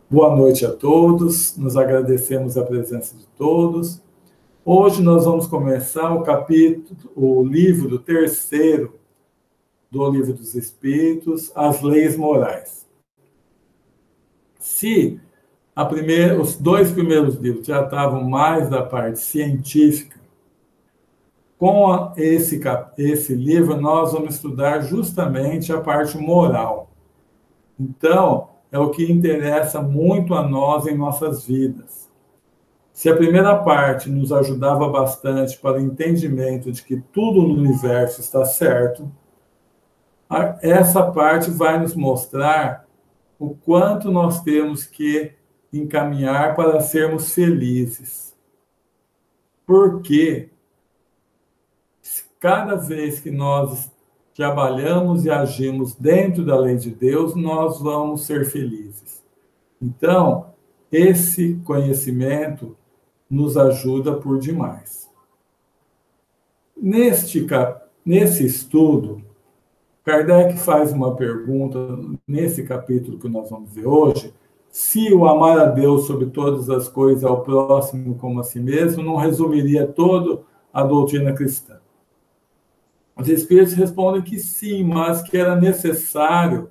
Boa noite a todos, nos agradecemos a presença de todos. Hoje nós vamos começar o livro terceiro do Livro dos Espíritos, As Leis Morais. Se os dois primeiros livros já estavam mais da parte científica, com esse livro nós vamos estudar justamente a parte moral. Então, é o que interessa muito a nós em nossas vidas. Se a primeira parte nos ajudava bastante para o entendimento de que tudo no universo está certo, essa parte vai nos mostrar o quanto nós temos que encaminhar para sermos felizes. Porque cada vez que nós trabalhamos e agimos dentro da lei de Deus, nós vamos ser felizes. Então, esse conhecimento nos ajuda por demais. Nesse estudo, Kardec faz uma pergunta, nesse capítulo que nós vamos ver hoje, se o amar a Deus sobre todas as coisas, ao próximo como a si mesmo, não resumiria toda a doutrina cristã. Os Espíritos respondem que sim, mas que era necessário,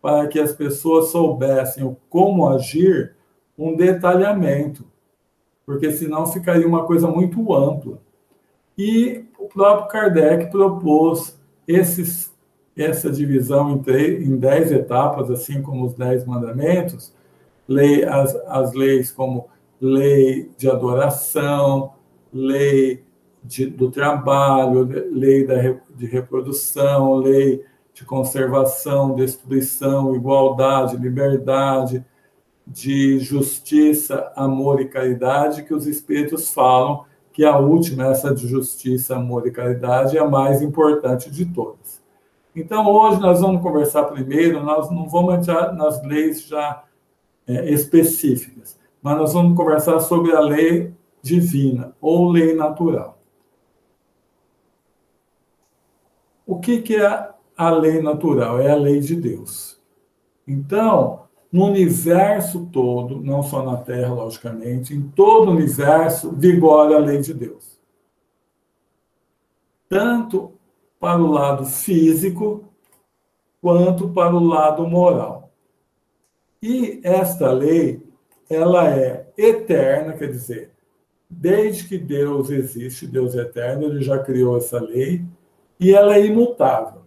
para que as pessoas soubessem como agir, um detalhamento, porque senão ficaria uma coisa muito ampla. E o próprio Kardec propôs essa divisão em 10 etapas, assim como os 10 mandamentos, as leis como lei de adoração, lei do trabalho, lei de reprodução, lei de conservação, destruição, igualdade, liberdade, de justiça, amor e caridade, que os Espíritos falam que a última, essa de justiça, amor e caridade, é a mais importante de todas. Então, hoje nós vamos conversar primeiro, nós não vamos entrar nas leis já específicas, mas nós vamos conversar sobre a lei divina, ou lei natural. O que é a lei natural? É a lei de Deus. Então, no universo todo, não só na Terra, logicamente, em todo o universo, vigora a lei de Deus. Tanto para o lado físico, quanto para o lado moral. E esta lei, ela é eterna, quer dizer, desde que Deus existe, Deus é eterno, ele já criou essa lei, e ela é imutável.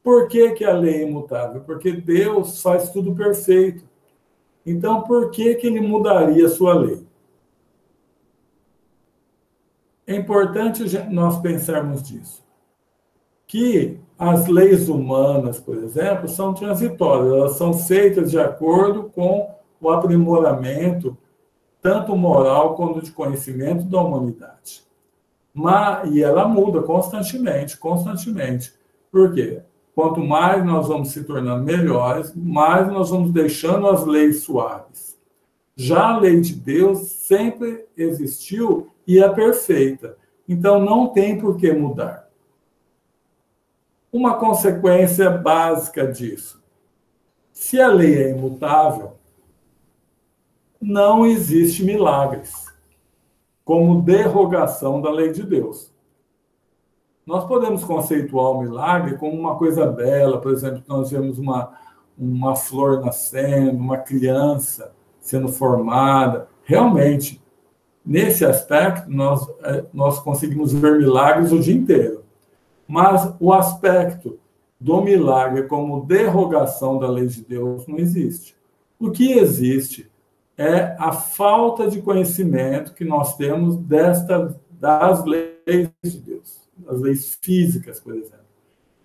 Por que a lei é imutável? Porque Deus faz tudo perfeito. Então, por que ele mudaria a sua lei? É importante nós pensarmos nisso. Que as leis humanas, por exemplo, são transitórias, elas são feitas de acordo com o aprimoramento, tanto moral quanto de conhecimento da humanidade. E ela muda constantemente. Por quê? Quanto mais nós vamos se tornando melhores, mais nós vamos deixando as leis suaves. Já a lei de Deus sempre existiu e é perfeita. Então, não tem por que mudar. Uma consequência básica disso. Se a lei é imutável, não existe milagres, como derrogação da lei de Deus. Nós podemos conceituar o milagre como uma coisa bela, por exemplo, nós vemos uma flor nascendo, uma criança sendo formada. Realmente, nesse aspecto, nós conseguimos ver milagres o dia inteiro. Mas o aspecto do milagre como derrogação da lei de Deus não existe. O que existe é a falta de conhecimento que nós temos das leis de Deus. As leis físicas, por exemplo.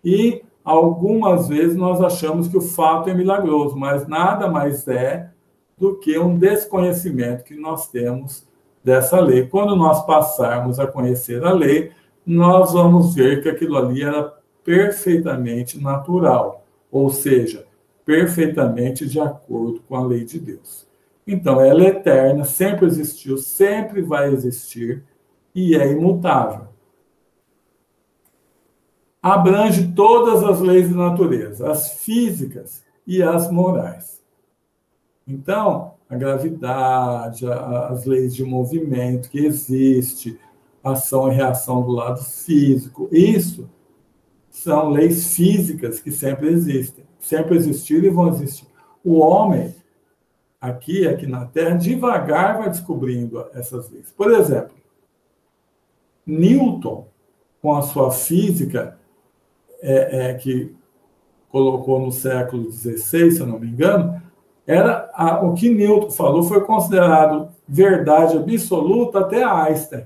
E algumas vezes nós achamos que o fato é milagroso, mas nada mais é do que um desconhecimento que nós temos dessa lei. Quando nós passarmos a conhecer a lei, nós vamos ver que aquilo ali era perfeitamente natural, ou seja, perfeitamente de acordo com a lei de Deus. Então, ela é eterna, sempre existiu, sempre vai existir e é imutável. Abrange todas as leis da natureza, as físicas e as morais. Então, a gravidade, as leis de movimento que existe, ação e reação do lado físico, isso são leis físicas que sempre existem, sempre existiram e vão existir. O homem, aqui na Terra, devagar vai descobrindo essas leis. Por exemplo, Newton, com a sua física, que colocou no século XVI, se eu não me engano, o que Newton falou foi considerado verdade absoluta até Einstein.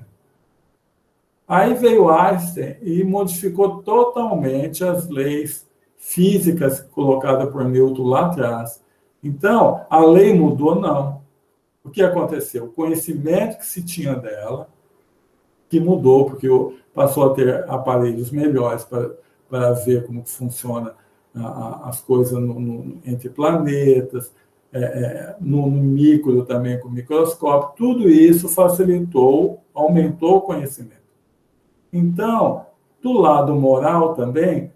Aí veio Einstein e modificou totalmente as leis físicas colocadas por Newton lá atrás. Então, a lei mudou? Não. O que aconteceu? O conhecimento que se tinha dela, que mudou, porque passou a ter aparelhos melhores para ver como funciona as coisas entre planetas, no micro também com microscópio, tudo isso facilitou, aumentou o conhecimento. Então, do lado moral também,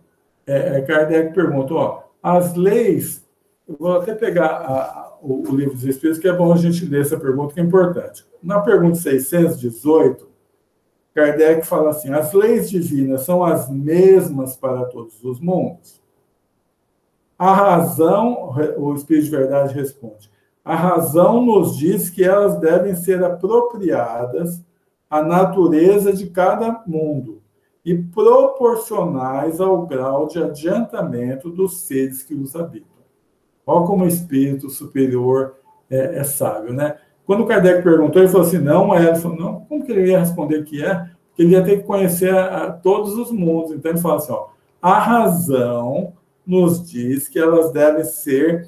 Kardec perguntou, as leis, eu vou até pegar o livro dos Espíritos, que é bom a gente ler essa pergunta, que é importante. Na pergunta 618, Kardec fala assim, as leis divinas são as mesmas para todos os mundos? A razão, o Espírito de Verdade responde, a razão nos diz que elas devem ser apropriadas à natureza de cada mundo e proporcionais ao grau de adiantamento dos seres que os habitam. Olha como o espírito superior é sábio, né? Quando Kardec perguntou, ele falou assim, não é. Ele falou, não, como que ele ia responder que é? Porque ele ia ter que conhecer todos os mundos. Então ele fala assim, ó, a razão nos diz que elas devem ser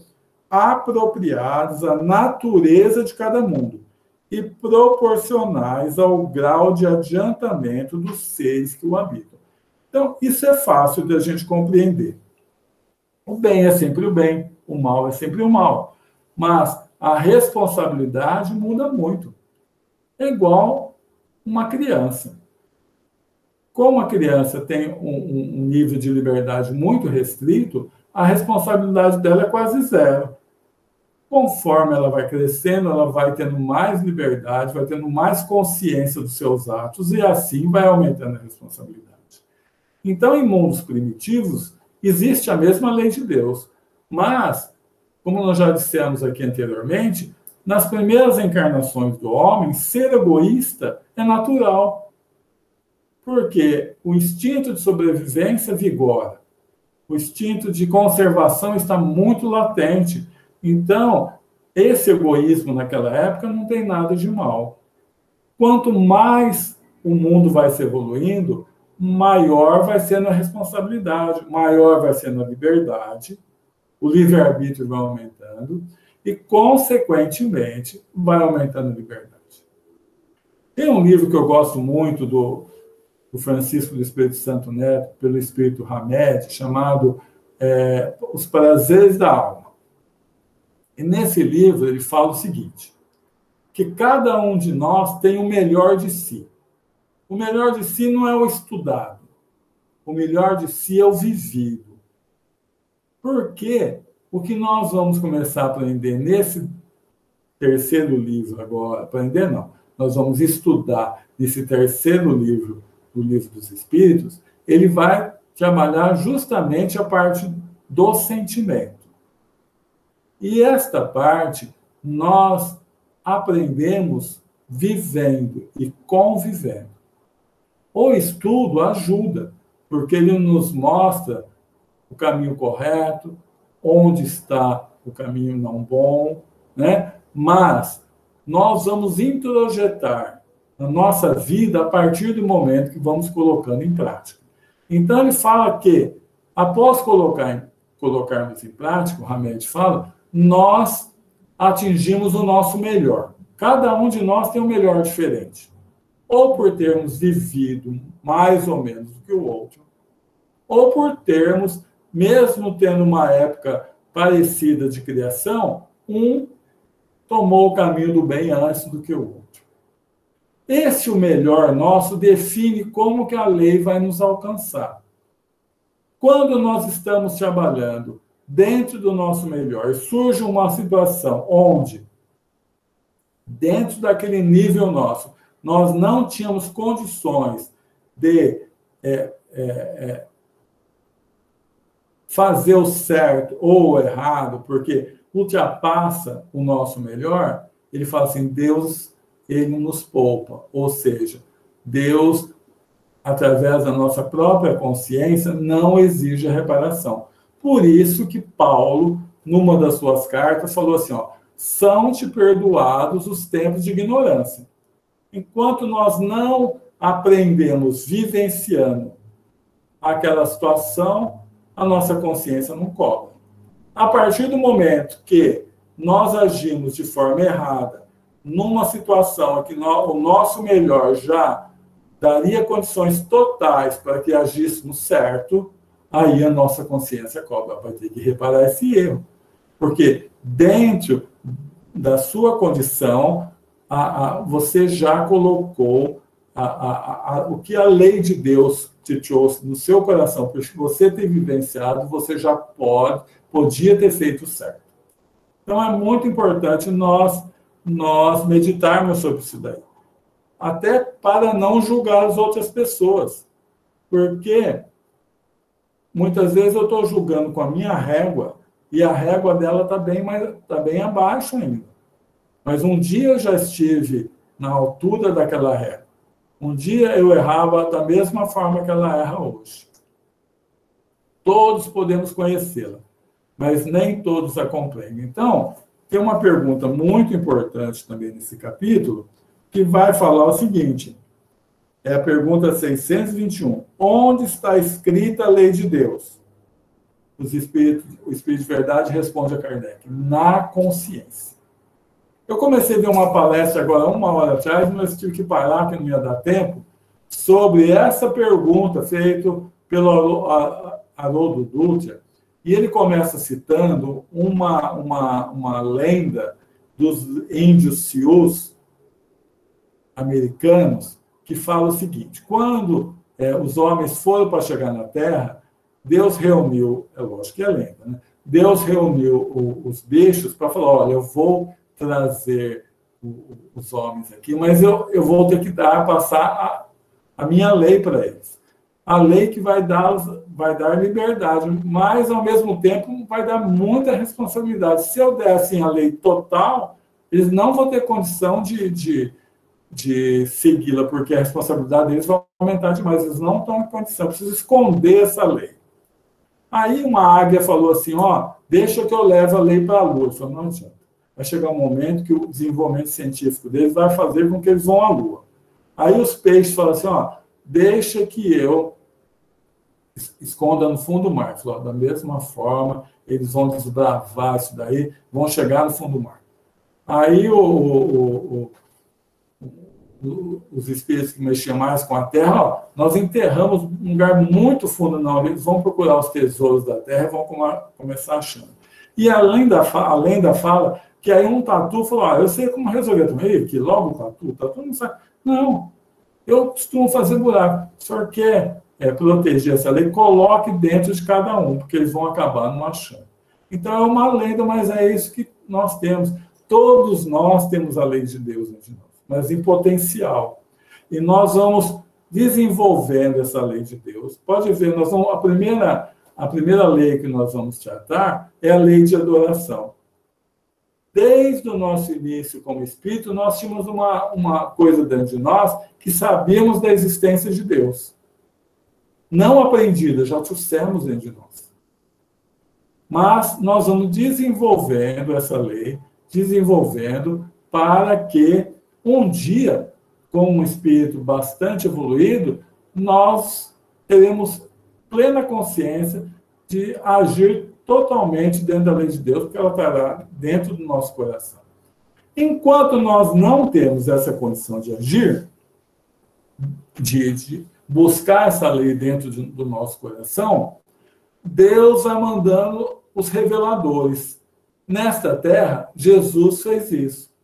apropriadas à natureza de cada mundo e proporcionais ao grau de adiantamento dos seres que o habitam. Então, isso é fácil de a gente compreender. O bem é sempre o bem, o mal é sempre o mal. Mas a responsabilidade muda muito. É igual uma criança. Como a criança tem um nível de liberdade muito restrito, a responsabilidade dela é quase zero. Conforme ela vai crescendo, ela vai tendo mais liberdade, vai tendo mais consciência dos seus atos e assim vai aumentando a responsabilidade. Então, em mundos primitivos, existe a mesma lei de Deus, mas, como nós já dissemos aqui anteriormente, nas primeiras encarnações do homem, ser egoísta é natural, porque o instinto de sobrevivência vigora, o instinto de conservação está muito latente. Então, esse egoísmo naquela época não tem nada de mal. Quanto mais o mundo vai se evoluindo, maior vai sendo a responsabilidade, maior vai sendo a liberdade, o livre-arbítrio vai aumentando e, consequentemente, vai aumentando a liberdade. Tem um livro que eu gosto muito do Francisco do Espírito Santo Neto, pelo Espírito Hamed, chamado Os Prazeres da Alma. E nesse livro ele fala o seguinte, que cada um de nós tem o melhor de si. O melhor de si não é o estudado. O melhor de si é o vivido. Porque o que nós vamos começar a aprender nesse terceiro livro agora, aprender não, nós vamos estudar nesse terceiro livro, do Livro dos Espíritos, ele vai trabalhar justamente a parte do sentimento. E esta parte nós aprendemos vivendo e convivendo. O estudo ajuda, porque ele nos mostra o caminho correto, onde está o caminho não bom, né? Mas nós vamos introjetar na nossa vida a partir do momento que vamos colocando em prática. Então ele fala que, após colocarmos em prática, o Hamed fala, nós atingimos o nosso melhor. Cada um de nós tem um melhor diferente. Ou por termos vivido mais ou menos do que o outro, ou por termos, mesmo tendo uma época parecida de criação, um tomou o caminho do bem antes do que o outro. Esse o melhor nosso define como que a lei vai nos alcançar. Quando nós estamos trabalhando dentro do nosso melhor, surge uma situação onde, dentro daquele nível nosso, nós não tínhamos condições de fazer o certo ou o errado, porque ultrapassa o nosso melhor, ele fala assim, Deus, ele nos poupa. Ou seja, Deus, através da nossa própria consciência, não exige a reparação. Por isso que Paulo, numa das suas cartas, falou assim, ó, são-te perdoados os tempos de ignorância. Enquanto nós não aprendemos vivenciando aquela situação, a nossa consciência não cobra. A partir do momento que nós agimos de forma errada, numa situação em que o nosso melhor já daria condições totais para que agíssemos certo, aí a nossa consciência cobra, vai ter que reparar esse erro. Porque dentro da sua condição, você já colocou o que a lei de Deus te trouxe no seu coração, porque você ter vivenciado, você já podia ter feito certo. Então, é muito importante nós meditarmos sobre isso daí. Até para não julgar as outras pessoas. Porque muitas vezes eu estou julgando com a minha régua e a régua dela está bem abaixo ainda. Mas um dia eu já estive na altura daquela régua. Um dia eu errava da mesma forma que ela erra hoje. Todos podemos conhecê-la, mas nem todos a compreendem. Então, tem uma pergunta muito importante também nesse capítulo, que vai falar o seguinte, é a pergunta 621. Onde está escrita a lei de Deus? O Espírito de Verdade responde a Kardec, na consciência. Eu comecei a ver uma palestra agora, 1 hora atrás, mas tive que parar, que não ia dar tempo, sobre essa pergunta feita pelo Haroldo Dutra, e ele começa citando uma lenda dos índios Sius americanos, que fala o seguinte, quando os homens foram para chegar na Terra, Deus reuniu, é lógico que é lenda, né? Deus reuniu os bichos para falar, olha, eu vou trazer os homens aqui, mas eu vou ter que passar a minha lei para eles. A lei que vai dar liberdade, mas, ao mesmo tempo, vai dar muita responsabilidade. Se eu der, assim, a lei total, eles não vão ter condição de segui-la, porque a responsabilidade deles vai aumentar demais. Eles não estão em condição, precisam esconder essa lei. Aí uma águia falou assim, ó, deixa que eu leve a lei para a Lua. Eu falei, não adianta. Vai chegar um momento que o desenvolvimento científico deles vai fazer com que eles vão à Lua. Aí os peixes falam assim, ó, deixa que eu esconda no fundo do mar. Falou, da mesma forma, eles vão desbravar isso daí, vão chegar no fundo do mar. Aí os espíritos que mexiam mais com a Terra, ó, nós enterramos um lugar muito fundo, não, eles vão procurar os tesouros da Terra e vão começar achando. E além da fala, que aí um tatu falou, eu sei como resolver também, que logo o tatu não sabe. Não, eu costumo fazer buraco. O senhor quer proteger essa lei, coloque dentro de cada um, porque eles vão acabar não achando. Então é uma lenda, mas é isso que nós temos. Todos nós temos a lei de Deus dentro de nós, mas em potencial. E nós vamos desenvolvendo essa lei de Deus. Pode ver, a primeira lei que nós vamos tratar é a lei de adoração. Desde o nosso início como espírito, nós tínhamos uma coisa dentro de nós que sabíamos da existência de Deus. Não aprendida, já trouxemos dentro de nós. Mas nós vamos desenvolvendo essa lei, para que um dia, com um espírito bastante evoluído, nós teremos plena consciência de agir totalmente dentro da lei de Deus, porque ela estará dentro do nosso coração. Enquanto nós não temos essa condição de agir, de buscar essa lei dentro do nosso coração, Deus vai mandando os reveladores. Nesta terra, Jesus fez isso.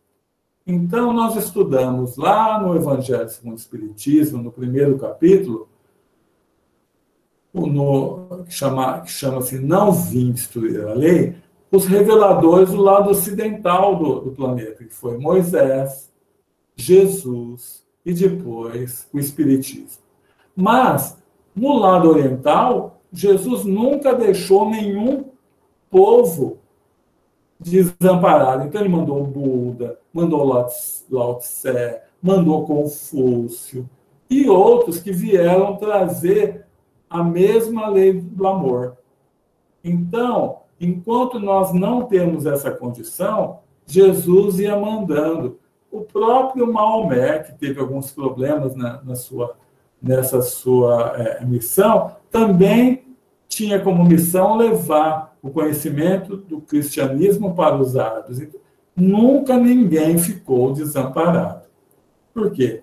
Então, nós estudamos lá no Evangelho segundo o Espiritismo, no primeiro capítulo, que chama-se Não Vim Destruir a Lei, os reveladores do lado ocidental do planeta, que foi Moisés, Jesus e depois o Espiritismo. Mas, no lado oriental, Jesus nunca deixou nenhum povo desamparado. Então, ele mandou Buda, mandou Lao Tse, mandou Confúcio e outros que vieram trazer a mesma lei do amor. Então, enquanto nós não temos essa condição, Jesus ia mandando. O próprio Maomé, que teve alguns problemas nessa sua missão, também tinha como missão levar o conhecimento do cristianismo para os árabes. Então, nunca ninguém ficou desamparado. Por quê?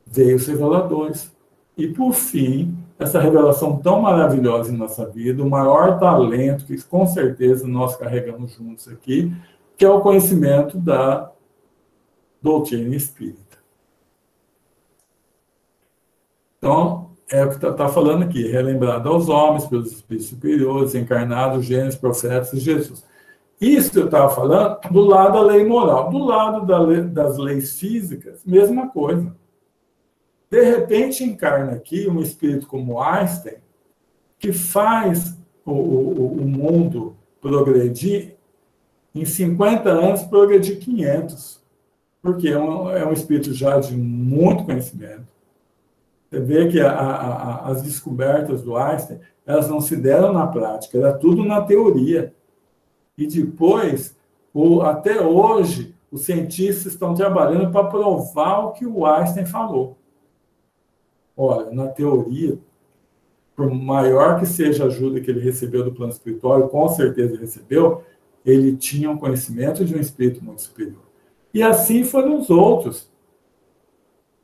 Veio os reveladores. E, por fim, essa revelação tão maravilhosa em nossa vida, o maior talento que, com certeza, nós carregamos juntos aqui, que é o conhecimento da doutrina espírita. Então, é o que está falando aqui, relembrado aos homens, pelos espíritos superiores, encarnados, gênios, profetas e Jesus. Isso que eu estava falando do lado da lei moral. Do lado das leis físicas, mesma coisa. De repente, encarna aqui um espírito como Einstein, que faz o mundo progredir, em 50 anos, progredir 500. Porque é um espírito já de muito conhecimento. Você vê que as descobertas do Einstein, elas não se deram na prática, era tudo na teoria. E depois, até hoje, os cientistas estão trabalhando para provar o que o Einstein falou. Olha, na teoria, por maior que seja a ajuda que ele recebeu do plano espiritual, com certeza recebeu, ele tinha um conhecimento de um espírito muito superior. E assim foram os outros,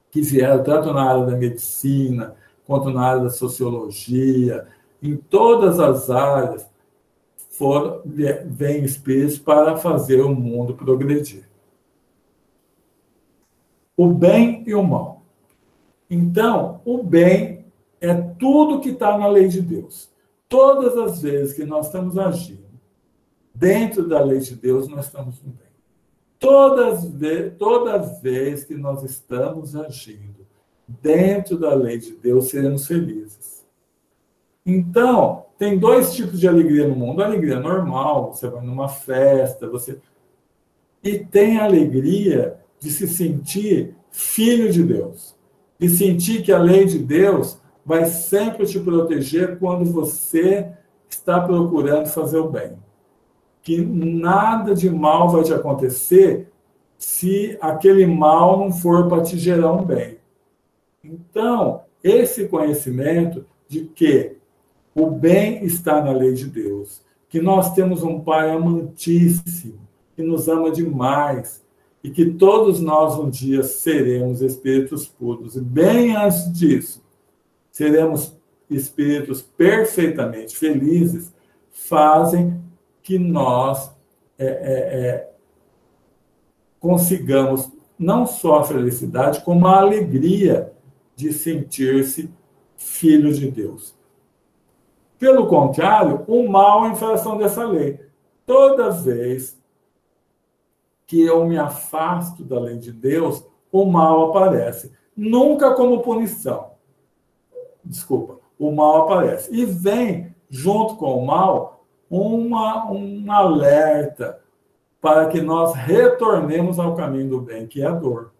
que vieram tanto na área da medicina, quanto na área da sociologia, em todas as áreas, vêm espíritos para fazer o mundo progredir. O bem e o mal. Então, o bem é tudo que está na lei de Deus. Todas as vezes que nós estamos agindo dentro da lei de Deus, nós estamos no bem. Toda vez que nós estamos agindo dentro da lei de Deus, seremos felizes. Então, tem dois tipos de alegria no mundo. A alegria normal, você vai numa festa, e tem a alegria de se sentir filho de Deus. E sentir que a lei de Deus vai sempre te proteger quando você está procurando fazer o bem. Que nada de mal vai te acontecer se aquele mal não for para te gerar um bem. Então, esse conhecimento de que o bem está na lei de Deus, que nós temos um Pai amantíssimo, que nos ama demais, e que todos nós um dia seremos espíritos puros. E bem antes disso, seremos espíritos perfeitamente felizes, fazem que nós consigamos não só a felicidade, como a alegria de sentir-se filho de Deus. Pelo contrário, o mal é a infração dessa lei. Toda vez que eu me afasto da lei de Deus, o mal aparece. Nunca como punição. Desculpa, o mal aparece. E vem, junto com o mal, um alerta para que nós retornemos ao caminho do bem, que é a dor.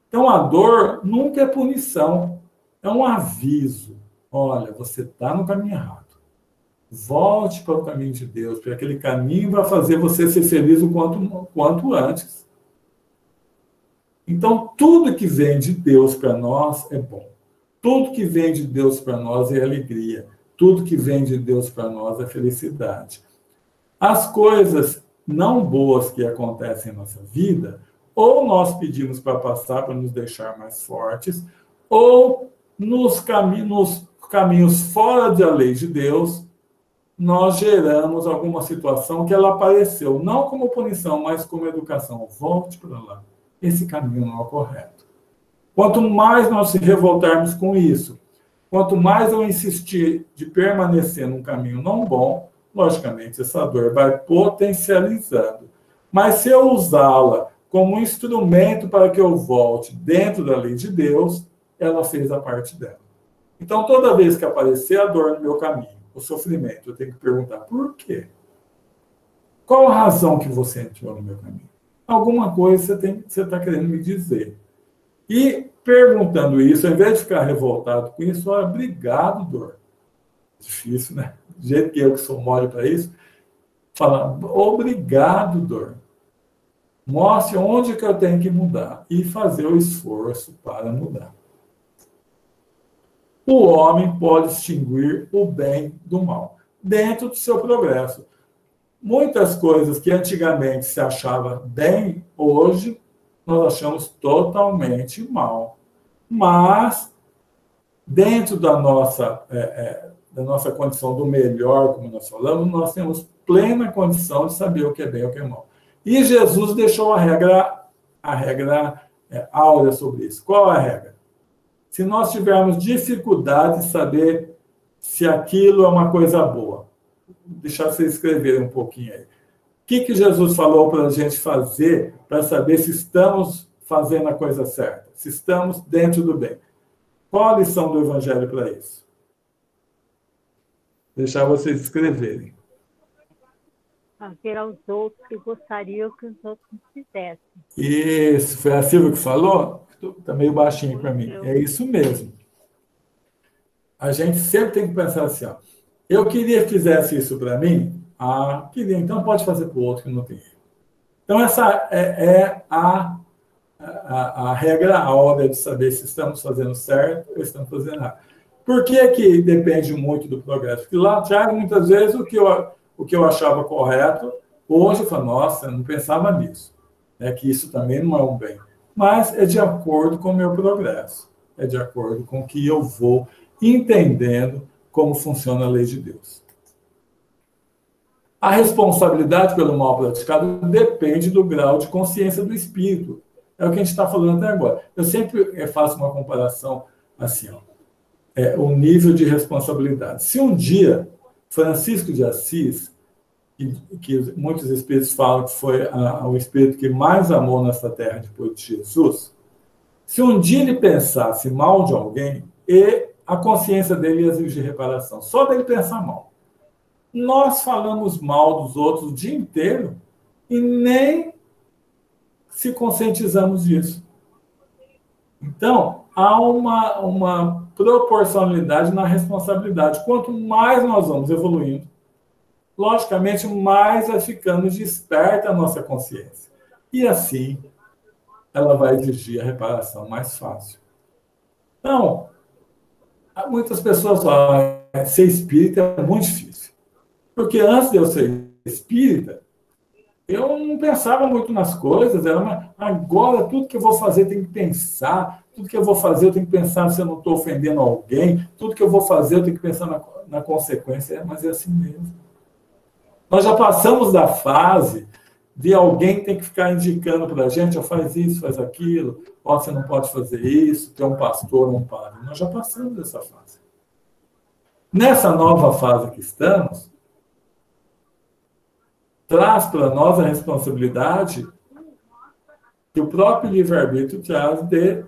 Então, a dor nunca é punição, é um aviso. Olha, você está no caminho errado. Volte para o caminho de Deus, porque aquele caminho vai fazer você ser feliz o quanto antes. Então, tudo que vem de Deus para nós é bom. Tudo que vem de Deus para nós é alegria. Tudo que vem de Deus para nós é felicidade. As coisas não boas que acontecem em nossa vida, ou nós pedimos para passar para nos deixar mais fortes, ou nos caminhos fora da lei de Deus, nós geramos alguma situação que ela apareceu, não como punição, mas como educação. Volte para lá. Esse caminho não é o correto. Quanto mais nós se revoltarmos com isso, Quanto mais eu insistir de permanecer num caminho não bom, logicamente essa dor vai potencializando. Mas se eu usá-la como um instrumento para que eu volte dentro da lei de Deus, ela fez a parte dela. Então, toda vez que aparecer a dor no meu caminho, o sofrimento, eu tenho que perguntar, por quê? Qual a razão que você entrou no meu caminho? Alguma coisa você está querendo me dizer. E, perguntando isso, ao invés de ficar revoltado com isso, olha, obrigado, dor. Difícil, né? Do jeito que eu que sou mole para isso, falar, obrigado, dor. Mostre onde que eu tenho que mudar e fazer o esforço para mudar. O homem pode distinguir o bem do mal, dentro do seu progresso. Muitas coisas que antigamente se achava bem, hoje nós achamos totalmente mal. Mas, dentro da nossa condição do melhor, como nós falamos, nós temos plena condição de saber o que é bem e o que é mal. E Jesus deixou a regra áurea sobre isso. Qual é a regra? Se nós tivermos dificuldade de saber se aquilo é uma coisa boa, deixar vocês escreverem um pouquinho aí. O que Jesus falou para a gente fazer para saber se estamos fazendo a coisa certa, se estamos dentro do bem? Qual a lição do Evangelho para isso? Deixar vocês escreverem. Fazer aos outros que gostariam que os outros fizessem. Isso, foi a Silvia que falou? Está meio baixinho para mim. É isso mesmo. A gente sempre tem que pensar assim, ó, eu queria que fizesse isso para mim, queria, então pode fazer para o outro que não tem. Então, essa é a regra áurea de saber se estamos fazendo certo ou estamos fazendo errado. Por que depende muito do progresso? Porque lá atrás, muitas vezes, o que eu achava correto, hoje eu falo, nossa, eu não pensava nisso. Que isso também não é um bem. Mas é de acordo com o meu progresso. É de acordo com o que eu vou entendendo como funciona a lei de Deus. A responsabilidade pelo mal praticado depende do grau de consciência do espírito. É o que a gente está falando até agora. Eu sempre faço uma comparação assim, ó, o nível de responsabilidade. Se um dia Francisco de Assis, que muitos espíritos falam que foi o espírito que mais amou nessa terra depois de Jesus, se um dia ele pensasse mal de alguém, a consciência dele ia exigir reparação. Só dele pensar mal. Nós falamos mal dos outros o dia inteiro e nem se conscientizamos disso. Então, há uma proporcionalidade na responsabilidade. Quanto mais nós vamos evoluindo, logicamente, mais vai ficando desperta a nossa consciência. E assim, ela vai exigir a reparação mais fácil. Então, muitas pessoas falam, ser espírita é muito difícil. Porque antes de eu ser espírita, eu não pensava muito nas coisas, agora tudo que eu vou fazer tem que pensar, tudo que eu vou fazer eu tenho que pensar se eu não estou ofendendo alguém, tudo que eu vou fazer eu tenho que pensar na consequência, mas é assim mesmo. Nós já passamos da fase de alguém que tem que ficar indicando para a gente, faz isso, faz aquilo, você não pode fazer isso, tem um pastor, um padre. Nós já passamos dessa fase. Nessa nova fase que estamos, traz para nós a responsabilidade que o próprio livre-arbítrio traz de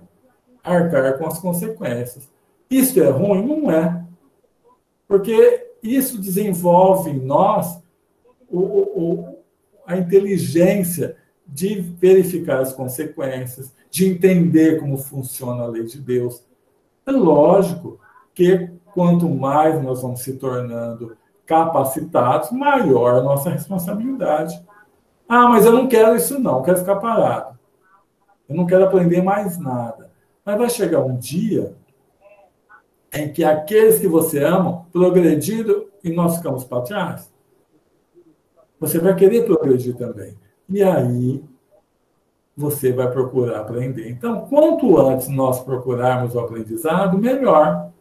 arcar com as consequências. Isso é ruim? Não é. Porque isso desenvolve em nós a inteligência de verificar as consequências, de entender como funciona a lei de Deus. É lógico que quanto mais nós vamos se tornando capacitados, maior a nossa responsabilidade. Mas eu não quero isso não, eu quero ficar parado. Eu não quero aprender mais nada. Mas vai chegar um dia em que aqueles que você ama progrediram e nós ficamos para trás. Você vai querer progredir também. E aí, você vai procurar aprender. Então, quanto antes nós procurarmos o aprendizado, melhor.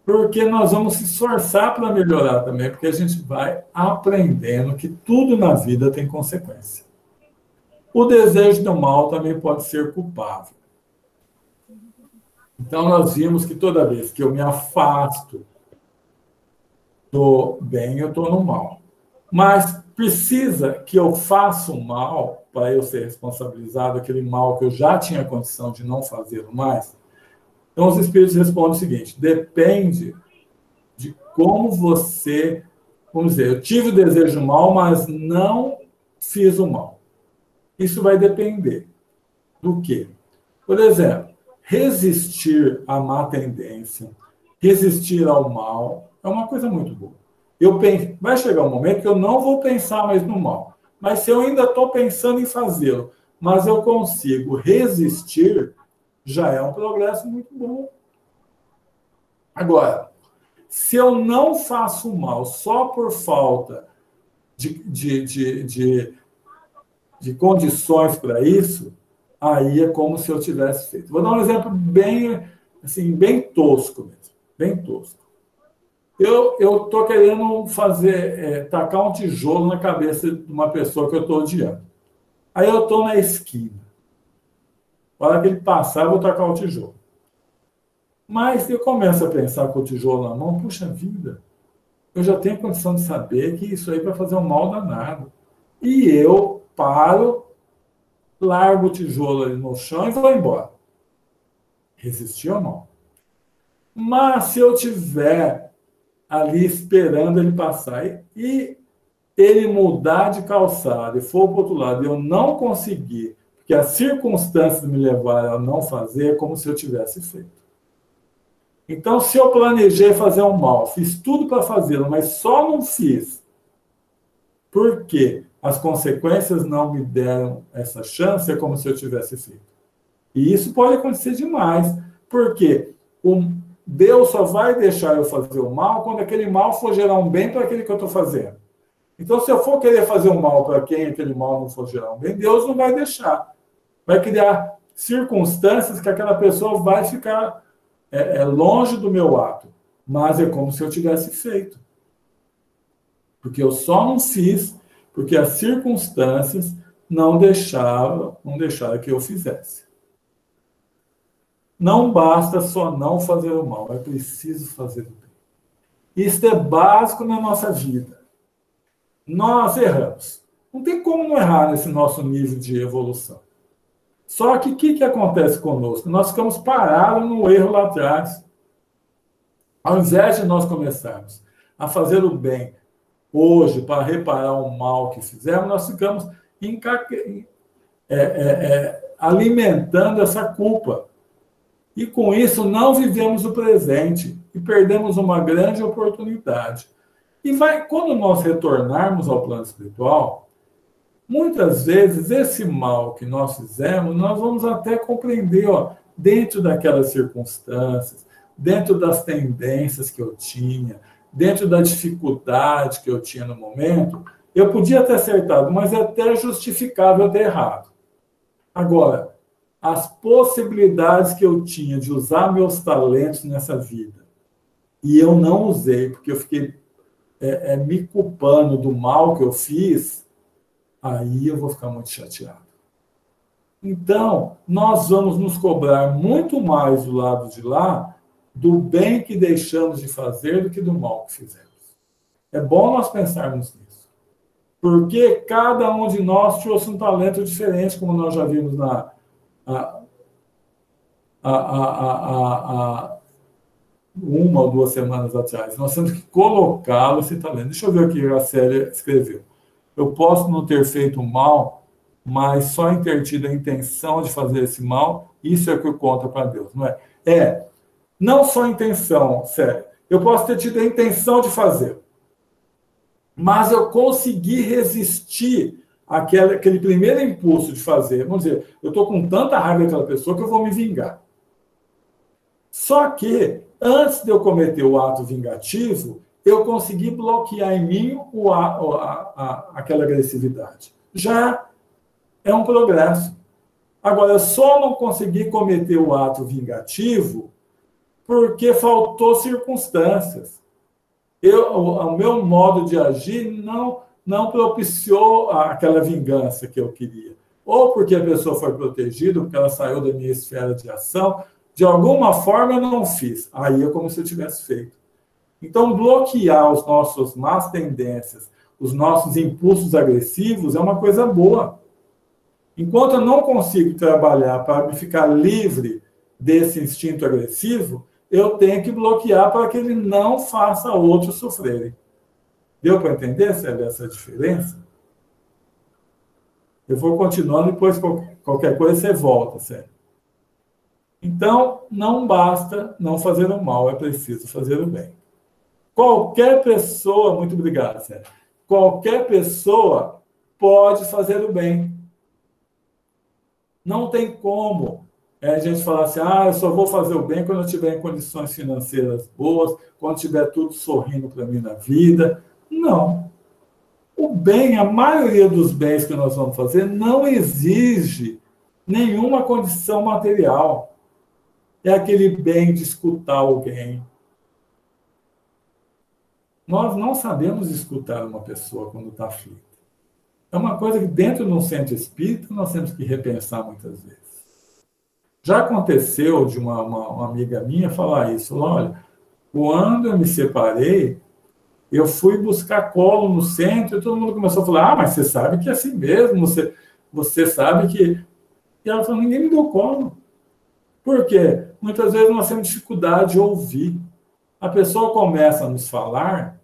Porque nós vamos se esforçar para melhorar também, porque a gente vai aprendendo que tudo na vida tem consequência. O desejo do mal também pode ser culpável. Então, nós vimos que toda vez que eu me afasto do bem, eu estou no mal. Mas precisa que eu faça o mal para eu ser responsabilizado, aquele mal que eu já tinha condição de não fazer mais? Então, os espíritos respondem o seguinte: depende de como você... Vamos dizer, eu tive o desejo mal, mas não fiz o mal. Isso vai depender do quê? Por exemplo, resistir à má tendência, resistir ao mal, é uma coisa muito boa. Vai chegar um momento que eu não vou pensar mais no mal. Mas se eu ainda estou pensando em fazê-lo, mas eu consigo resistir, já é um progresso muito bom. Agora, se eu não faço o mal só por falta de condições para isso, aí é como se eu tivesse feito. Vou dar um exemplo bem, assim, bem tosco mesmo, bem tosco. Eu estou querendo tacar um tijolo na cabeça de uma pessoa que eu estou odiando. Aí eu estou na esquina. Na hora que ele passar, eu vou tacar o tijolo. Mas eu começo a pensar com o tijolo na mão, puxa vida, eu já tenho condição de saber que isso aí vai fazer um mal danado. E eu paro, largo o tijolo ali no chão e vou embora. Resistir ou não? Mas se eu tiver ali esperando ele passar e ele mudar de calçada e for para o outro lado e eu não conseguir, porque as circunstâncias me levaram a não fazer, é como se eu tivesse feito. Então, se eu planejei fazer um mal, fiz tudo para fazê-lo, mas só não fiz, porque as consequências não me deram essa chance, é como se eu tivesse feito. E isso pode acontecer demais, porque Deus só vai deixar eu fazer o mal quando aquele mal for gerar um bem para aquele que eu estou fazendo. Então, se eu for querer fazer um mal para quem aquele mal não for gerar um bem, Deus não vai deixar. Vai criar circunstâncias que aquela pessoa vai ficar longe do meu ato. Mas é como se eu tivesse feito. Porque eu só não fiz porque as circunstâncias não deixaram que eu fizesse. Não basta só não fazer o mal, é preciso fazer o bem. Isso é básico na nossa vida. Nós erramos. Não tem como não errar nesse nosso nível de evolução. Só que o que acontece conosco? Nós ficamos parados no erro lá atrás. Ao invés de nós começarmos a fazer o bem hoje para reparar o mal que fizemos, nós ficamos alimentando essa culpa. E com isso não vivemos o presente e perdemos uma grande oportunidade. E quando nós retornarmos ao plano espiritual, muitas vezes esse mal que nós fizemos, nós vamos até compreender, dentro daquelas circunstâncias, dentro das tendências que eu tinha, dentro da dificuldade que eu tinha no momento, eu podia ter acertado, mas é até justificável ter errado. Agora, as possibilidades que eu tinha de usar meus talentos nessa vida, e eu não usei, porque eu fiquei me culpando do mal que eu fiz, aí eu vou ficar muito chateado. Então, nós vamos nos cobrar muito mais do lado de lá do bem que deixamos de fazer do que do mal que fizemos. É bom nós pensarmos nisso. Porque cada um de nós trouxe um talento diferente, como nós já vimos uma ou 2 semanas atrás. Nós temos que colocá-lo esse talento. Deixa eu ver o que a Célia escreveu. Eu posso não ter feito mal, mas só em ter tido a intenção de fazer esse mal, isso é o que conta para Deus, não é? Não só a intenção, Célia. Eu posso ter tido a intenção de fazer, mas eu consegui resistir àquele primeiro impulso de fazer. Vamos dizer, eu estou com tanta raiva daquela pessoa que eu vou me vingar. Só que, antes de eu cometer o ato vingativo, eu consegui bloquear em mim aquela agressividade. Já é um progresso. Agora, eu só não consegui cometer o ato vingativo porque faltou circunstâncias. O meu modo de agir não propiciou aquela vingança que eu queria. Ou porque a pessoa foi protegida, porque ela saiu da minha esfera de ação, De alguma forma eu não fiz. Aí é como se eu tivesse feito. Então, bloquear as nossas más tendências, os nossos impulsos agressivos é uma coisa boa. Enquanto eu não consigo trabalhar para me ficar livre desse instinto agressivo, eu tenho que bloquear para que ele não faça outros sofrerem. Deu para entender, Célia, essa diferença? Eu vou continuando, depois qualquer coisa você volta, Célia. Então, não basta não fazer o mal, é preciso fazer o bem. Qualquer pessoa, muito obrigado, Célia. Qualquer pessoa pode fazer o bem. Não tem como a gente falar assim, eu só vou fazer o bem quando eu tiver em condições financeiras boas, quando tiver tudo sorrindo para mim na vida. Não. O bem, a maioria dos bens que nós vamos fazer, não exige nenhuma condição material. É aquele bem de escutar alguém. Nós não sabemos escutar uma pessoa quando está aflita. É uma coisa que dentro de um centro espírita nós temos que repensar muitas vezes. Já aconteceu de uma amiga minha falar isso. Olha, quando eu me separei, eu fui buscar colo no centro e todo mundo começou a falar, mas você sabe que é assim mesmo, você sabe que... E ela falou, ninguém me deu colo. Por quê? Muitas vezes nós temos dificuldade de ouvir. A pessoa começa a nos falar,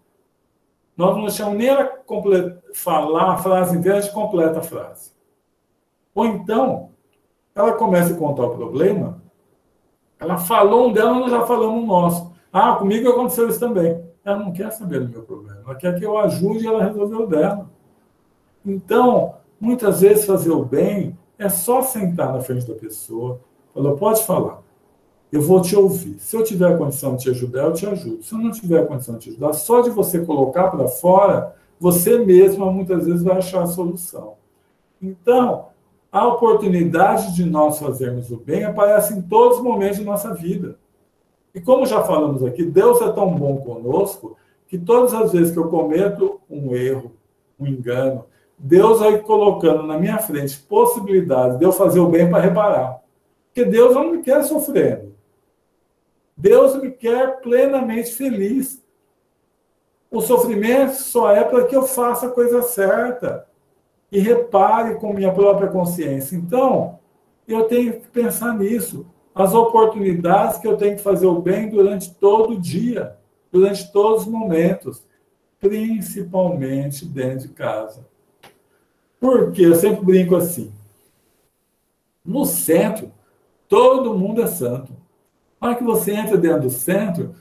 nós não deixamos nem ela falar a frase inteira, a gente completa a frase. Ou então, ela começa a contar o problema, ela falou um dela, nós já falamos um nosso. Comigo aconteceu isso também. Ela não quer saber do meu problema, ela quer que eu ajude ela a resolver o dela. Então, muitas vezes fazer o bem é só sentar na frente da pessoa, falar, pode falar, eu vou te ouvir. Se eu tiver a condição de te ajudar, eu te ajudo. Se eu não tiver a condição de te ajudar, só de você colocar para fora, você mesma muitas vezes vai achar a solução. Então, a oportunidade de nós fazermos o bem aparece em todos os momentos de nossa vida. E como já falamos aqui, Deus é tão bom conosco que todas as vezes que eu cometo um erro, um engano, Deus vai colocando na minha frente possibilidades de eu fazer o bem para reparar. Porque Deus não me quer sofrendo. Deus me quer plenamente feliz. O sofrimento só é para que eu faça a coisa certa e repare com minha própria consciência. Então, eu tenho que pensar nisso. As oportunidades que eu tenho que fazer o bem durante todo o dia, durante todos os momentos, principalmente dentro de casa. Porque eu sempre brinco assim. No centro, todo mundo é santo. Na hora que você entra dentro do centro,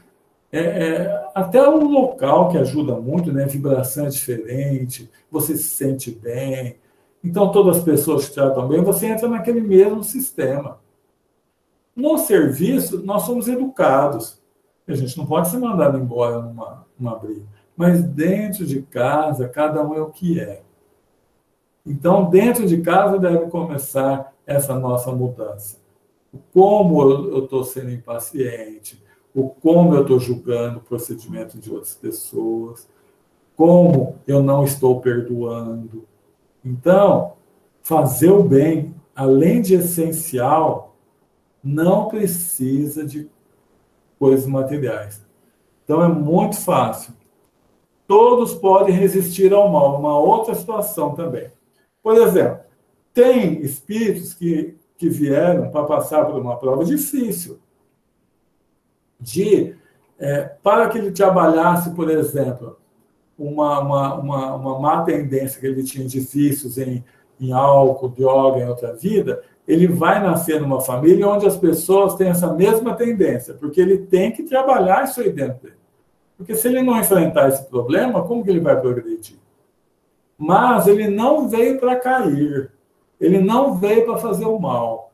até o local que ajuda muito, né? A vibração é diferente, você se sente bem. Então, todas as pessoas te tratam bem, você entra naquele mesmo sistema. No serviço, nós somos educados. A gente não pode ser mandado embora numa briga. Mas dentro de casa, cada um é o que é. Então, dentro de casa deve começar essa nossa mudança. Como eu estou sendo impaciente, como eu estou julgando o procedimento de outras pessoas, como eu não estou perdoando. Então, fazer o bem, além de essencial, não precisa de coisas materiais. Então, é muito fácil. Todos podem resistir ao mal. Uma outra situação também. Por exemplo, tem espíritos que vieram para passar por uma prova difícil. Para que ele trabalhasse, por exemplo, uma má tendência que ele tinha de vícios em álcool, droga, em outra vida, ele vai nascer numa família onde as pessoas têm essa mesma tendência, porque ele tem que trabalhar isso aí dentro dele. Porque se ele não enfrentar esse problema, como que ele vai progredir? Mas ele não veio para cair, ele não veio para fazer o mal.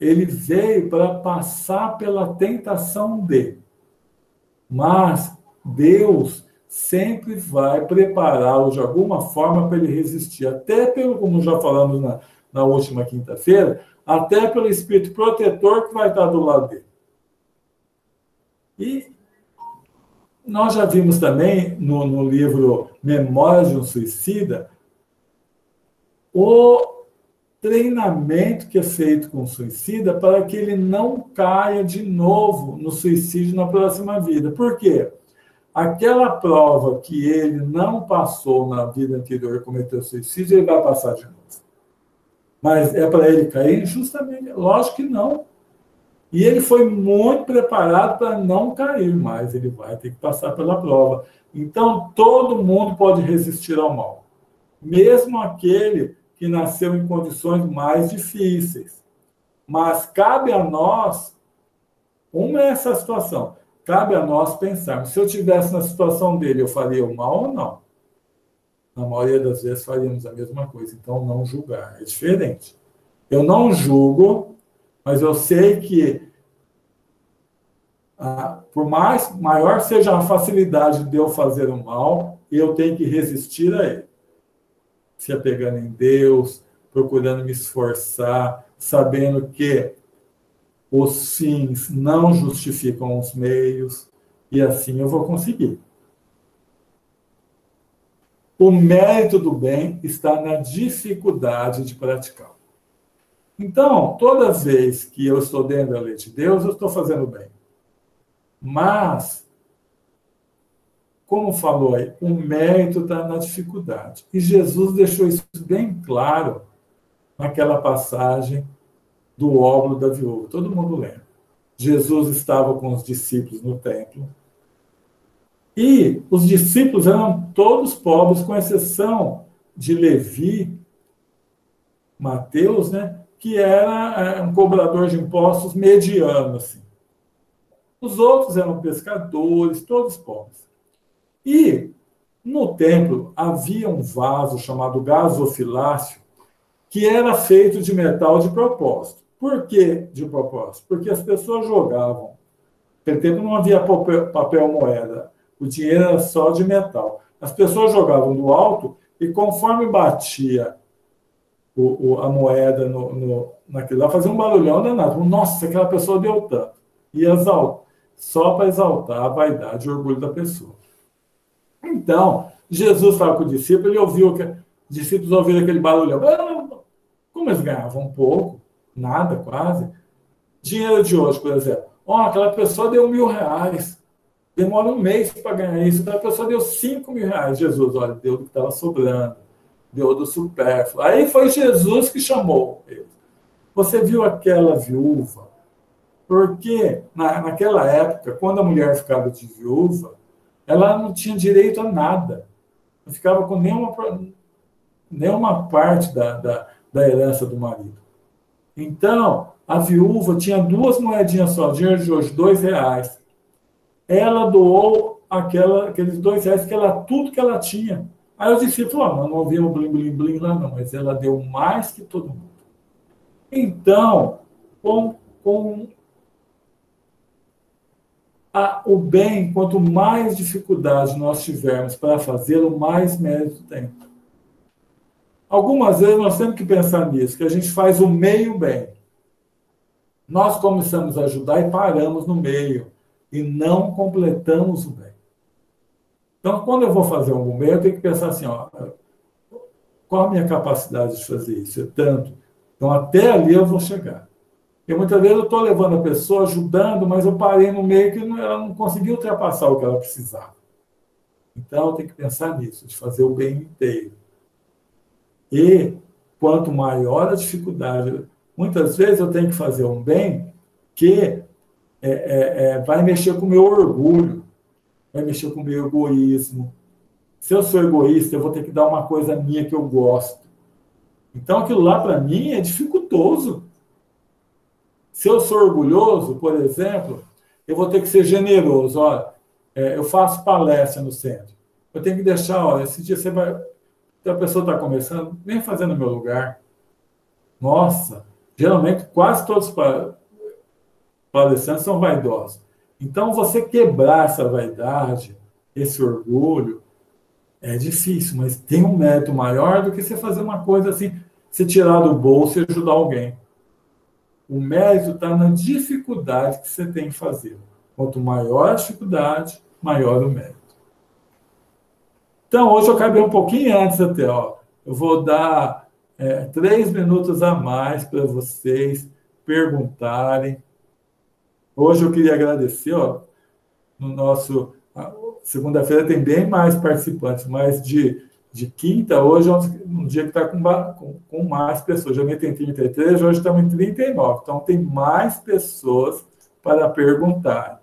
Ele veio para passar pela tentação dele. Mas Deus sempre vai prepará-lo de alguma forma para ele resistir. Até como já falamos na última quinta-feira, até pelo espírito protetor que vai estar do lado dele. E nós já vimos também no livro Memórias de um Suicida treinamento que é feito com o suicida para que ele não caia de novo no suicídio na próxima vida. Por quê? Aquela prova que ele não passou na vida anterior e cometeu suicídio, ele vai passar de novo. Mas é para ele cair? Justamente, lógico que não. E ele foi muito preparado para não cair, mas ele vai ter que passar pela prova. Então, todo mundo pode resistir ao mal. Mesmo aquele que nasceu em condições mais difíceis. Mas cabe a nós, uma é essa situação, cabe a nós pensarmos, se eu estivesse na situação dele, eu faria o mal ou não? Na maioria das vezes faríamos a mesma coisa, então não julgar, é diferente. Eu não julgo, mas eu sei que, por mais maior seja a facilidade de eu fazer o mal, eu tenho que resistir a ele. Se apegando em Deus, procurando me esforçar, sabendo que os fins não justificam os meios, e assim eu vou conseguir. O mérito do bem está na dificuldade de praticá-lo. Então, toda vez que eu estou dentro da lei de Deus, eu estou fazendo bem. Mas, como falou aí, o mérito está na dificuldade. E Jesus deixou isso bem claro naquela passagem do óbolo da viúva. Todo mundo lembra. Jesus estava com os discípulos no templo. E os discípulos eram todos pobres, com exceção de Levi, Mateus, né, que era um cobrador de impostos mediano, assim. Os outros eram pescadores, todos pobres. E no templo havia um vaso chamado gasofilácio, que era feito de metal de propósito. Por que de propósito? Porque as pessoas jogavam. Naquele tempo não havia papel moeda. O dinheiro era só de metal. As pessoas jogavam do alto e conforme batia a moeda naquilo lá, fazia um barulhão danado. Nossa, aquela pessoa deu tanto. E só para exaltar a vaidade e o orgulho da pessoa. Então, Jesus estava com o discípulo, ele ouviu, os discípulos ouviram aquele barulhão. Como eles ganhavam um pouco, nada quase. Dinheiro de hoje, por exemplo. Aquela pessoa deu R$1.000. Demora um mês para ganhar isso. Aquela pessoa deu R$5.000. Jesus, olha, deu do que estava sobrando. Deu do supérfluo. Aí foi Jesus que chamou ele. Você viu aquela viúva? Porque naquela época, quando a mulher ficava de viúva, ela não tinha direito a nada. Não ficava com nenhuma parte da herança do marido. Então, a viúva tinha 2 moedinhas só, dinheiro de hoje, R$2. Ela doou aqueles R$2, tudo que ela tinha. Aí eu disse, não havia um blim, blim, blim lá não, mas ela deu mais que todo mundo. Então, o bem, quanto mais dificuldade nós tivermos para fazê-lo, mais mérito tem. Algumas vezes nós temos que pensar nisso, que a gente faz o meio bem. Nós começamos a ajudar e paramos no meio, e não completamos o bem. Então, quando eu vou fazer um bem, eu tenho que pensar assim, qual a minha capacidade de fazer isso? É tanto. Então, até ali eu vou chegar. E muitas vezes eu estou levando a pessoa, ajudando, mas eu parei no meio que ela não conseguiu ultrapassar o que ela precisava. Então, eu tenho que pensar nisso, de fazer o bem inteiro. E quanto maior a dificuldade, muitas vezes eu tenho que fazer um bem que vai mexer com o meu orgulho, vai mexer com o meu egoísmo. Se eu sou egoísta, eu vou ter que dar uma coisa minha que eu gosto. Então, aquilo lá, para mim, é dificultoso. Se eu sou orgulhoso, por exemplo, eu vou ter que ser generoso. Olha, eu faço palestra no centro. Eu tenho que deixar, esse dia se a pessoa está começando, vem fazer no meu lugar. Nossa, geralmente quase todos os palestrantes são vaidosos. Então, você quebrar essa vaidade, esse orgulho, é difícil, mas tem um mérito maior do que você fazer uma coisa assim, você tirar do bolso e ajudar alguém. O mérito está na dificuldade que você tem em fazer. Quanto maior a dificuldade, maior o mérito. Então, hoje eu acabei um pouquinho antes até. Eu vou dar 3 minutos a mais para vocês perguntarem. Hoje eu queria agradecer, ó, no nosso... Segunda-feira tem bem mais participantes, mas de quinta, hoje é um dia que está com mais pessoas. Geralmente tem 33, hoje estamos em 39. Então, tem mais pessoas para perguntar.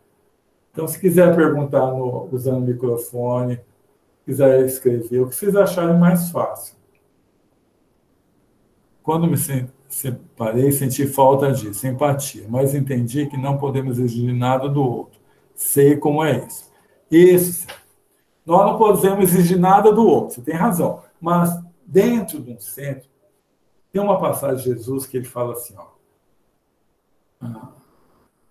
Então, se quiser perguntar usando o microfone, quiser escrever, o que vocês acharem mais fácil. Quando me separei, senti falta disso, empatia, mas entendi que não podemos exigir nada do outro. Sei como é isso. Isso, nós não podemos exigir nada do outro, você tem razão. Mas, dentro de um centro, tem uma passagem de Jesus que ele fala assim, ó.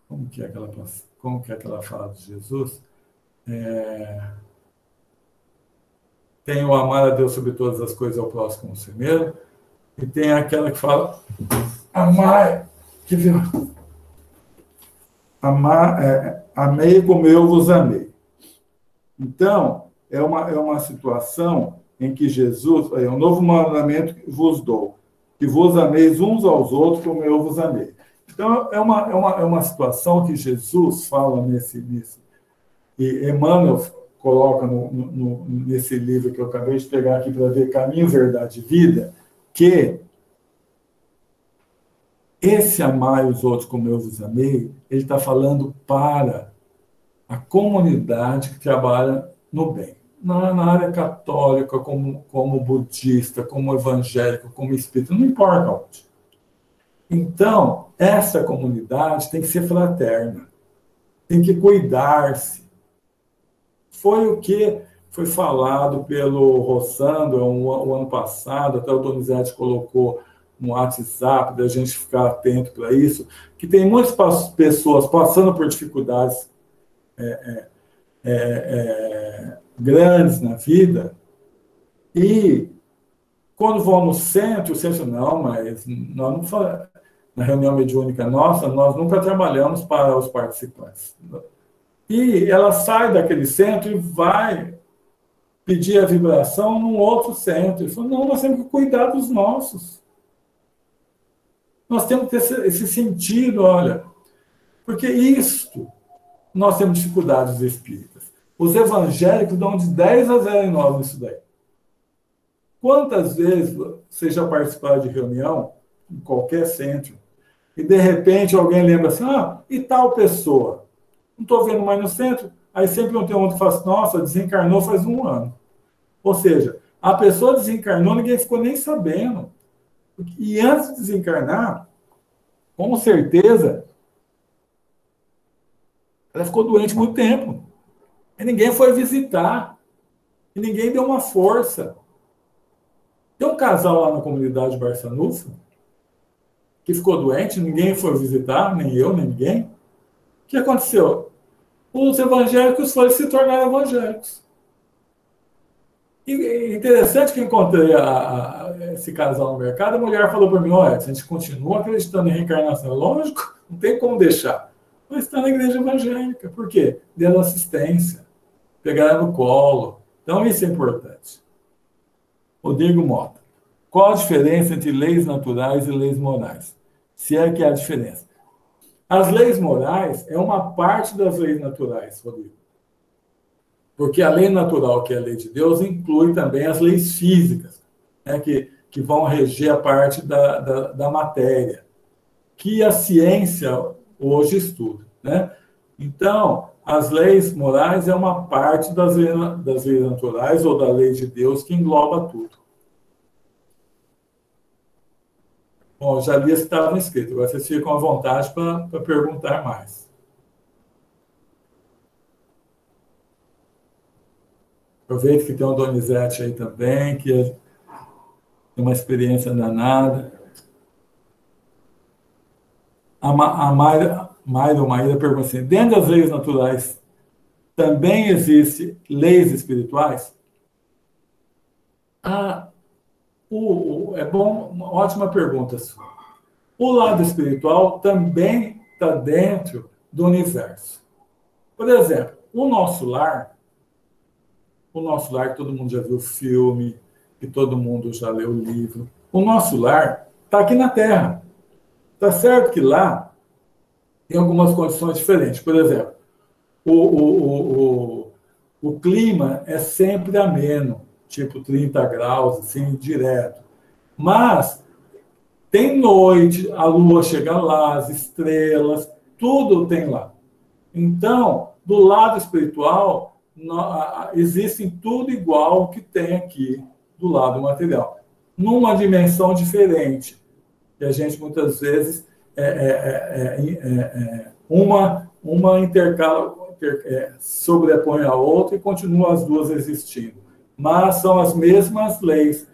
Como que é aquela fala de Jesus? Tem o amar a Deus sobre todas as coisas, ao próximo como si mesmo. E tem aquela que fala, amei como eu vos amei. Então, é uma situação em que Jesus, um novo mandamento vos dou, que vos ameis uns aos outros como eu vos amei. Então, é uma situação que Jesus fala e Emmanuel coloca nesse livro que eu acabei de pegar aqui para ver Caminho, Verdade e Vida, que esse amar os outros como eu vos amei, ele está falando para a comunidade que trabalha no bem. Na área católica, como budista, como evangélico, como espírita, não importa onde. Então, essa comunidade tem que ser fraterna, tem que cuidar-se. Foi o que foi falado pelo Rossandro o ano passado, até o Donizete colocou no WhatsApp, da gente ficar atento para isso, que tem muitas pessoas passando por dificuldades grandes na vida, e quando vão no centro, o centro não, mas nós não falamos, na reunião mediúnica nossa, nós nunca trabalhamos para os participantes. E ela sai daquele centro e vai pedir a vibração num outro centro. Ele falou, não, nós temos que cuidar dos nossos. Nós temos que ter esse sentido, olha, porque isto, nós temos dificuldades espíritas. Os evangélicos dão de 10 a 0 em nós nisso daí. Quantas vezes vocês já participaram de reunião, em qualquer centro, e de repente alguém lembra assim, e tal pessoa? Não estou vendo mais no centro, aí sempre não tem um que fala assim, nossa, desencarnou faz 1 ano. Ou seja, a pessoa desencarnou, ninguém ficou nem sabendo. E antes de desencarnar, com certeza, ela ficou doente muito tempo. E ninguém foi visitar. E ninguém deu uma força. Tem um casal lá na comunidade de Barçanufa que ficou doente, ninguém foi visitar, nem eu, nem ninguém. O que aconteceu? Os evangélicos foram se tornar evangélicos. E interessante que eu encontrei esse casal no mercado, a mulher falou para mim, olha, a gente continua acreditando em reencarnação. Lógico, não tem como deixar. Mas está na igreja evangélica. Por quê? Dando assistência. Pegaram no colo. Então, isso é importante. Rodrigo Mota. Qual a diferença entre leis naturais e leis morais? Se é que há diferença. As leis morais é uma parte das leis naturais, Rodrigo. Porque a lei natural, que é a lei de Deus, inclui também as leis físicas, né, que vão reger a parte da matéria, que a ciência hoje estuda. Né? Então, as leis morais é uma parte das leis naturais ou da lei de Deus que engloba tudo. Bom, já li esse que estava escrito, agora vocês ficam à vontade para perguntar mais. Aproveito que tem o Donizete aí também, que tem uma experiência danada. A Maíra pergunta assim, dentro das leis naturais, também existem leis espirituais? É bom, uma ótima pergunta sua. O lado espiritual também está dentro do universo. Por exemplo, o nosso lar, que todo mundo já viu o filme, que todo mundo já leu o livro, O nosso lar está aqui na Terra. Tá certo que lá tem algumas condições diferentes. Por exemplo, o clima é sempre ameno, tipo 30 graus, assim, direto. Mas tem noite, a lua chega lá, as estrelas, tudo tem lá. Então, do lado espiritual, existem tudo igual que tem aqui do lado material, numa dimensão diferente, que a gente muitas vezes uma intercala, sobrepõe a outra e continua as duas existindo. Mas são as mesmas leis.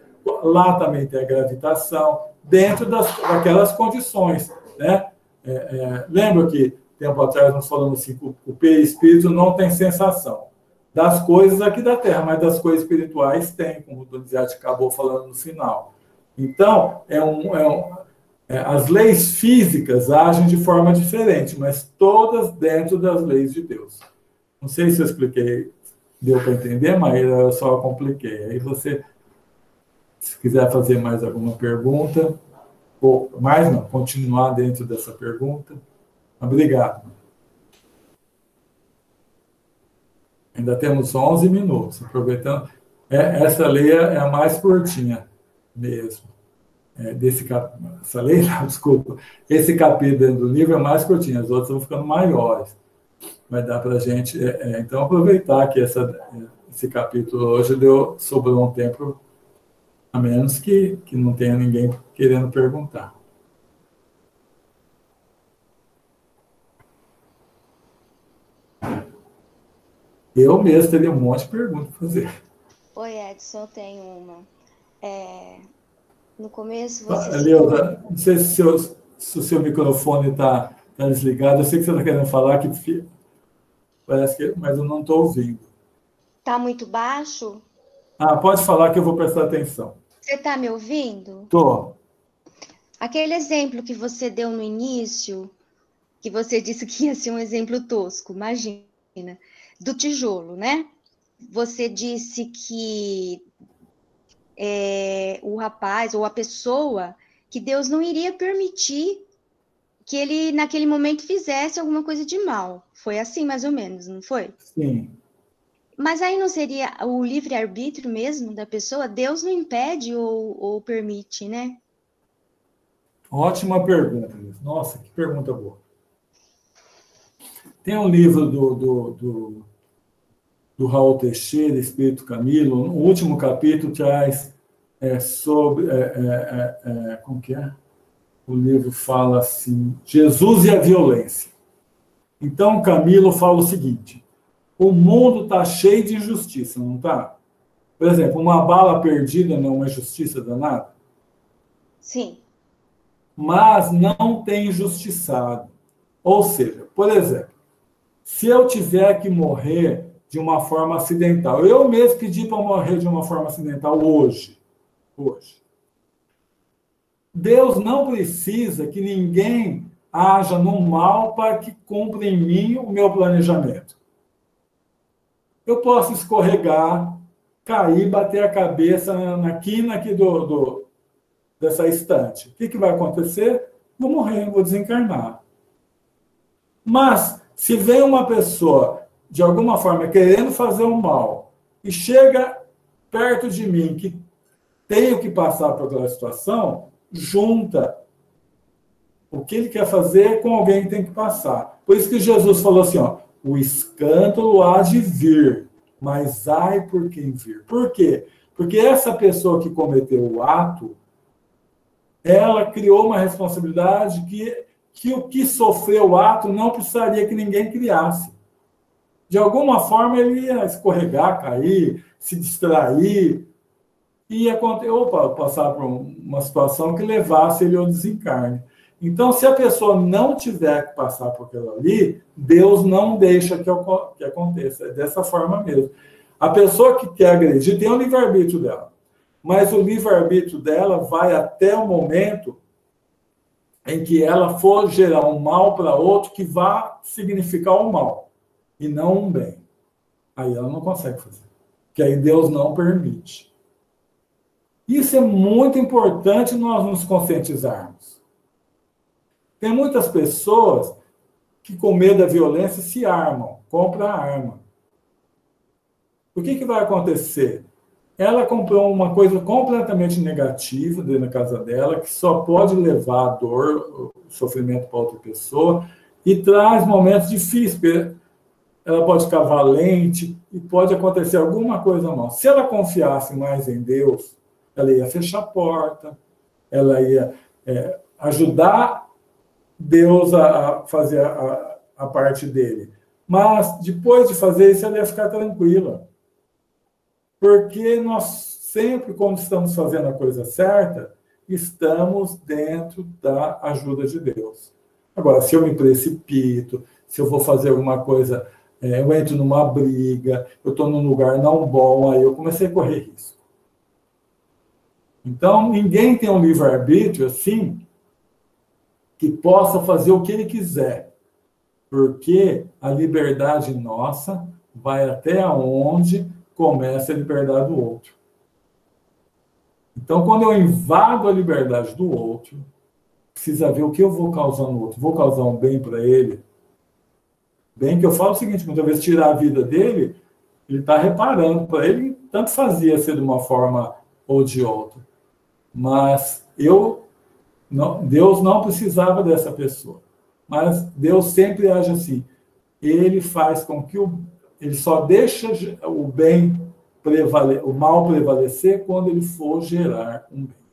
Lá também tem a gravitação, dentro daquelas condições, né? Lembra que tempo atrás nós falamos assim, o perispírito não tem sensação das coisas aqui da Terra, mas das coisas espirituais tem, como o Donizete acabou falando no final. Então, as leis físicas agem de forma diferente, mas todas dentro das leis de Deus. Não sei se eu expliquei, deu para entender, Maíra, eu só compliquei. Aí você, se quiser fazer mais alguma pergunta, ou mais não, continuar dentro dessa pergunta. Obrigado. Ainda temos 11 minutos, aproveitando. Essa lei é a mais curtinha mesmo. Essa lei, não, desculpa. Esse capítulo dentro do livro é mais curtinho, as outras vão ficando maiores. Vai dar para a gente, então, aproveitar que esse capítulo hoje sobrou um tempo, a menos que não tenha ninguém querendo perguntar. Eu mesmo teria um monte de perguntas para fazer. Oi, Edson, eu tenho uma. No começo você... Leuda, não sei se o seu microfone está desligado. Eu sei que você está querendo falar, parece que, mas eu não estou ouvindo. Está muito baixo? Pode falar que eu vou prestar atenção. Você está me ouvindo? Estou. Aquele exemplo que você deu no início, que você disse que ia ser um exemplo tosco, imagina, do tijolo, né? Você disse que o rapaz ou a pessoa, que Deus não iria permitir que ele, naquele momento, fizesse alguma coisa de mal. Foi assim, mais ou menos, não foi? Sim. Mas aí não seria o livre-arbítrio mesmo da pessoa? Deus não impede ou permite, né? Ótima pergunta. Nossa, que pergunta boa. Tem um livro do Raul Teixeira, Espírito Camilo, no último capítulo traz sobre... como que é? O livro fala assim, Jesus e a violência. Então, Camilo fala o seguinte, o mundo está cheio de injustiça, não está? Por exemplo, uma bala perdida não é uma justiça danada? Sim. Mas não tem injustiçado. Ou seja, por exemplo, se eu tiver que morrer de uma forma acidental, eu mesmo pedi para morrer de uma forma acidental hoje. Deus não precisa que ninguém haja no mal para que cumpra em mim o meu planejamento. Eu posso escorregar, cair, bater a cabeça na quina aqui dessa estante. O que vai acontecer? Vou morrer, vou desencarnar. Mas, se vem uma pessoa, de alguma forma, querendo fazer o mal, e chega perto de mim, que tenho que passar por aquela situação, junta o que ele quer fazer com alguém que tem que passar. Por isso que Jesus falou assim, o escândalo há de vir, mas ai por quem vir. Por quê? Porque essa pessoa que cometeu o ato, ela criou uma responsabilidade que o que sofreu o ato não precisaria que ninguém criasse. De alguma forma, ele ia escorregar, cair, se distrair, e ia passar por uma situação que levasse ele ao desencarne. Então, se a pessoa não tiver que passar por aquilo ali, Deus não deixa que aconteça. É dessa forma mesmo. A pessoa que quer agredir tem o livre-arbítrio dela. Mas o livre-arbítrio dela vai até o momento em que ela for gerar um mal para outro que vá significar um mal, e não um bem. Aí ela não consegue fazer. Porque aí Deus não permite. Isso é muito importante nós nos conscientizarmos. Tem muitas pessoas que, com medo da violência, se armam, compram a arma. O que vai acontecer? Ela comprou uma coisa completamente negativa dentro da casa dela, que só pode levar a dor, o sofrimento para outra pessoa, e traz momentos difíceis. Ela pode ficar valente e pode acontecer alguma coisa mal. Se ela confiasse mais em Deus, ela ia fechar a porta, ela ia ajudar Deus a fazer a parte dele. Mas, depois de fazer isso, ela ia ficar tranquila. Porque nós sempre, quando estamos fazendo a coisa certa, estamos dentro da ajuda de Deus. Agora, se eu me precipito, se eu vou fazer alguma coisa, eu entro numa briga, eu estou num lugar não bom, aí eu comecei a correr risco. Então, ninguém tem um livre-arbítrio assim, que possa fazer o que ele quiser, porque a liberdade nossa vai até onde começa a liberdade do outro. Então, quando eu invado a liberdade do outro, precisa ver o que eu vou causar no outro. Vou causar um bem para ele? Bem que eu falo o seguinte, muitas vezes tirar a vida dele, ele está reparando para ele, tanto fazia ser de uma forma ou de outra. Mas Deus não precisava dessa pessoa. Mas Deus sempre age assim. Ele faz com que ele só deixa o bem o mal prevalecer quando ele for gerar um bem.